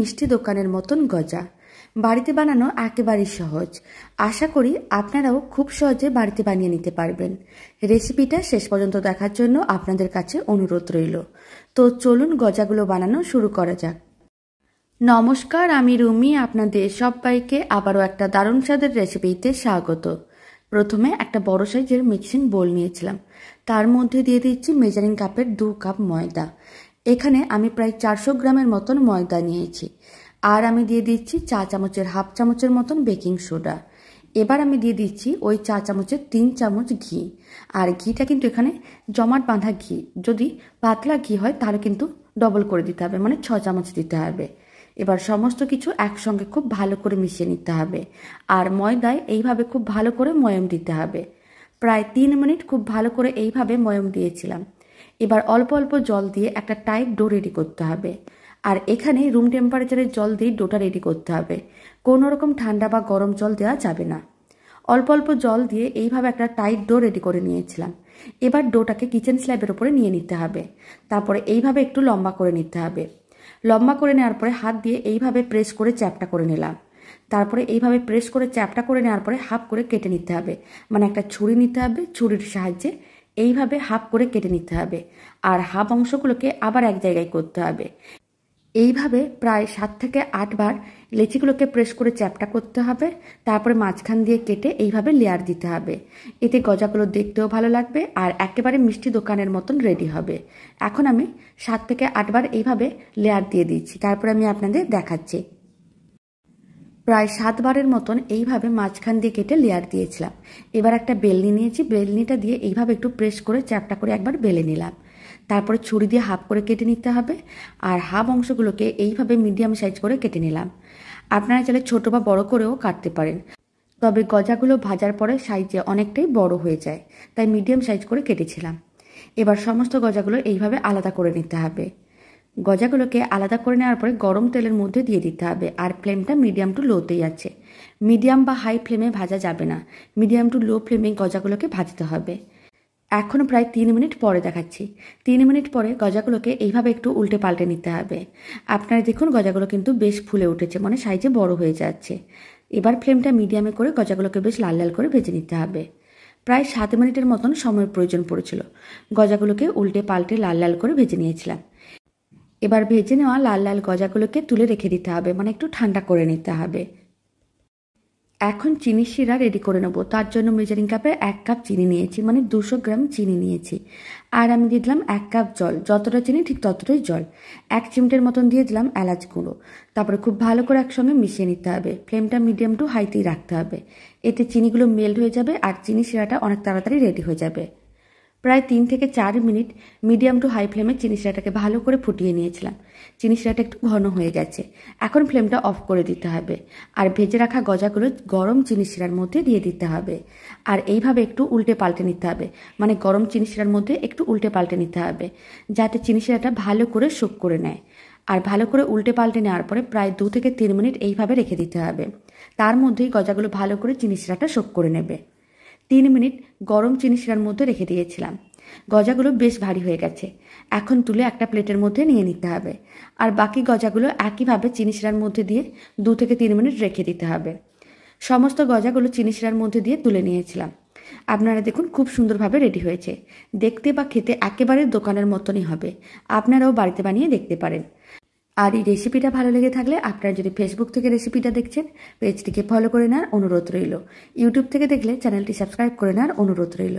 মিষ্টি দোকানের মতন গজা বাড়িতে বানানো একেবারেই সহজ। আশা করি আপনারাও খুব সহজে বাড়িতে বানিয়ে নিতে পারবেন। রেসিপিটা শেষ পর্যন্ত দেখার জন্য আপনাদের কাছে অনুরোধ রইল। তো চলুন গজাগুলো বানানো শুরু করা যাক। নমস্কার, আমি রুমি। আপনাদের সবাইকে আবারও একটা দারুণ স্বাদের রেসিপিতে স্বাগত। প্রথমে একটা বড় সাইজের মিক্সিং বোল নিয়েছিলাম, তার মধ্যে দিয়ে দিচ্ছি মেজারিং কাপের 2 কাপ ময়দা। এখানে আমি প্রায় 400 গ্রামের মতন ময়দা নিয়েছি। আর আমি দিয়ে দিচ্ছি চা চামচের হাফ চামচের মতন বেকিং সোডা। এবার আমি দিয়ে দিচ্ছি ওই চা চামচের 3 চামচ ঘি। আর ঘিটা কিন্তু এখানে জমাট বাঁধা ঘি, যদি পাতলা ঘি হয় তাহলে কিন্তু ডবল করে দিতে হবে, মানে 6 চামচ দিতে হবে। এবার সমস্ত কিছু একসঙ্গে খুব ভালো করে মিশিয়ে নিতে হবে। আর ময়দায় এইভাবে খুব ভালো করে ময়ম দিতে হবে। প্রায় 3 মিনিট খুব ভালো করে এইভাবে ময়ম দিয়েছিলাম। এবার অল্প অল্প জল দিয়ে একটা টাইট ডো রেডি করতে হবে। আর এখানে রুম টেম্পারেচারের জল দিয়ে ডোটা রেডি করতে হবে, কোনো রকম ঠান্ডা বা গরম জল দেওয়া যাবে না। অল্প অল্প জল দিয়ে এইভাবে একটা টাইট ডো রেডি করে নিয়েছিলাম। এবার ডোটাকে কিচেন স্ল্যাবের উপরে নিয়ে নিতে হবে। তারপরে এইভাবে একটু লম্বা করে নিতে হবে। লম্বা করে নেওয়ার পরে হাত দিয়ে এইভাবে প্রেস করে চ্যাপটা করে নিলাম। তারপরে এইভাবে প্রেস করে চ্যাপটা করে নেওয়ার পরে হাফ করে কেটে নিতে হবে, মানে একটা ছুরি নিতে হবে, ছুরির সাহায্যে এইভাবে হাফ করে কেটে নিতে হবে। আর হাফ অংশগুলোকে আবার এক জায়গায় করতে হবে। এইভাবে প্রায় 7 থেকে 8 বার লেচিগুলোকে প্রেস করে চ্যাপটা করতে হবে। তারপরে মাঝখান দিয়ে কেটে এইভাবে লেয়ার দিতে হবে। এতে গজাগুলো দেখতেও ভালো লাগবে আর একেবারে মিষ্টি দোকানের মতন রেডি হবে। এখন আমি 7 থেকে 8 বার এইভাবে লেয়ার দিয়ে দিচ্ছি, তারপরে আমি আপনাদের দেখাচ্ছি। প্রায় 7 বারের মতন এইভাবে মাঝখান দিয়ে কেটে লেয়ার দিয়েছিলাম। এবার একটা বেলনি নিয়েছি, বেলনিটা দিয়ে এইভাবে একটু প্রেস করে চ্যাপটা করে একবার বেলে নিলাম। তারপরে ছুরি দিয়ে হাফ করে কেটে নিতে হবে। আর হাফ অংশগুলোকে এইভাবে মিডিয়াম সাইজ করে কেটে নিলাম। আপনারা চাইলে ছোট বা বড় করেও কাটতে পারেন, তবে গজাগুলো ভাজার পরে সাইজে অনেকটাই বড় হয়ে যায়, তাই মিডিয়াম সাইজ করে কেটেছিলাম। এবার সমস্ত গজাগুলো এইভাবে আলাদা করে নিতে হবে। গজাগুলোকে আলাদা করে নেওয়ার পরে গরম তেলের মধ্যে দিয়ে দিতে হবে। আর ফ্লেমটা মিডিয়াম টু লোতেই আছে, মিডিয়াম বা হাই ফ্লেমে ভাজা যাবে না, মিডিয়াম টু লো ফ্লেমে গজাগুলোকে ভাজতে হবে। এখন প্রায় 3 মিনিট পরে দেখাচ্ছি। 3 মিনিট পরে গজাগুলোকে এইভাবে একটু উল্টে পাল্টে নিতে হবে। আপনারা দেখুন গজাগুলো কিন্তু বেশ ফুলে উঠেছে, মানে সাইজে বড় হয়ে যাচ্ছে। এবার ফ্লেমটা মিডিয়ামে করে গজাগুলোকে বেশ লাল লাল করে ভেজে নিতে হবে। প্রায় 7 মিনিটের মতন সময়ের প্রয়োজন পড়েছিল। গজাগুলোকে উল্টে পাল্টে লাল লাল করে ভেজে নিয়েছিলাম। এবার ভেজে নেওয়া লাল লাল গজাগুলোকে তুলে রেখে দিতে হবে, মানে একটু ঠান্ডা করে নিতে হবে। এখন চিনি শিরা রেডি করে নেবো। তার জন্য মেজারিং কাপে 1 কাপ চিনি নিয়েছি, মানে 200 গ্রাম চিনি নিয়েছি। আর আমি দিয়ে দিলাম 1 কাপ জল, যতটা চিনি ঠিক ততটাই জল। 1 চিমটের মতন দিয়ে দিলাম এলাচ গুঁড়ো। তারপরে খুব ভালো করে একসঙ্গে মিশিয়ে নিতে হবে। ফ্লেমটা মিডিয়াম টু হাইতেই রাখতে হবে। এতে চিনিগুলো মেল্ট হয়ে যাবে আর চিনি শিরাটা অনেক তাড়াতাড়ি রেডি হয়ে যাবে। প্রায় 3 থেকে 4 মিনিট মিডিয়াম টু হাই ফ্লেমে চিনি শিরাটাকে ভালো করে ফুটিয়ে নিয়েছিলাম। চিনি শিরাটা একটু ঘন হয়ে গেছে। এখন ফ্লেমটা অফ করে দিতে হবে। আর ভেজে রাখা গজাগুলো গরম চিনি শিরার মধ্যে দিয়ে দিতে হবে। আর এইভাবে একটু উল্টে পাল্টে নিতে হবে, মানে গরম চিনি শিরার মধ্যে একটু উল্টে পাল্টে নিতে হবে, যাতে চিনি শিরাটা ভালো করে সোক করে নেয়। আর ভালো করে উল্টে পাল্টে নেওয়ার পরে প্রায় 2 থেকে 3 মিনিট এইভাবে রেখে দিতে হবে। তার মধ্যেই গজাগুলো ভালো করে চিনি শিরাটা সোক করে নেবে। 3 মিনিট গরম চিনি শিরার মধ্যে রেখে দিয়েছিলাম। গজাগুলো বেশ ভারী হয়ে গেছে। এখন তুলে একটা প্লেটের মধ্যে নিয়ে নিতে হবে। আর বাকি গজাগুলো একইভাবে চিনি শিরার মধ্যে দিয়ে 2 থেকে 3 মিনিট রেখে দিতে হবে। সমস্ত গজাগুলো চিনি শিরার মধ্যে দিয়ে তুলে নিয়েছিলাম। আপনারা দেখুন খুব সুন্দরভাবে রেডি হয়েছে। দেখতে বা খেতে একেবারে দোকানের মতনই হবে। আপনারাও বাড়িতে বানিয়ে দেখতে পারেন। আর এই রেসিপিটা ভালো লেগে থাকলে আপনারা যদি ফেসবুক থেকে রেসিপিটা দেখছেন, পেজটিকে ফলো করে নেওয়ার অনুরোধ রইল। ইউটিউব থেকে দেখলে চ্যানেলটি সাবস্ক্রাইব করে নেওয়ার অনুরোধ রইল।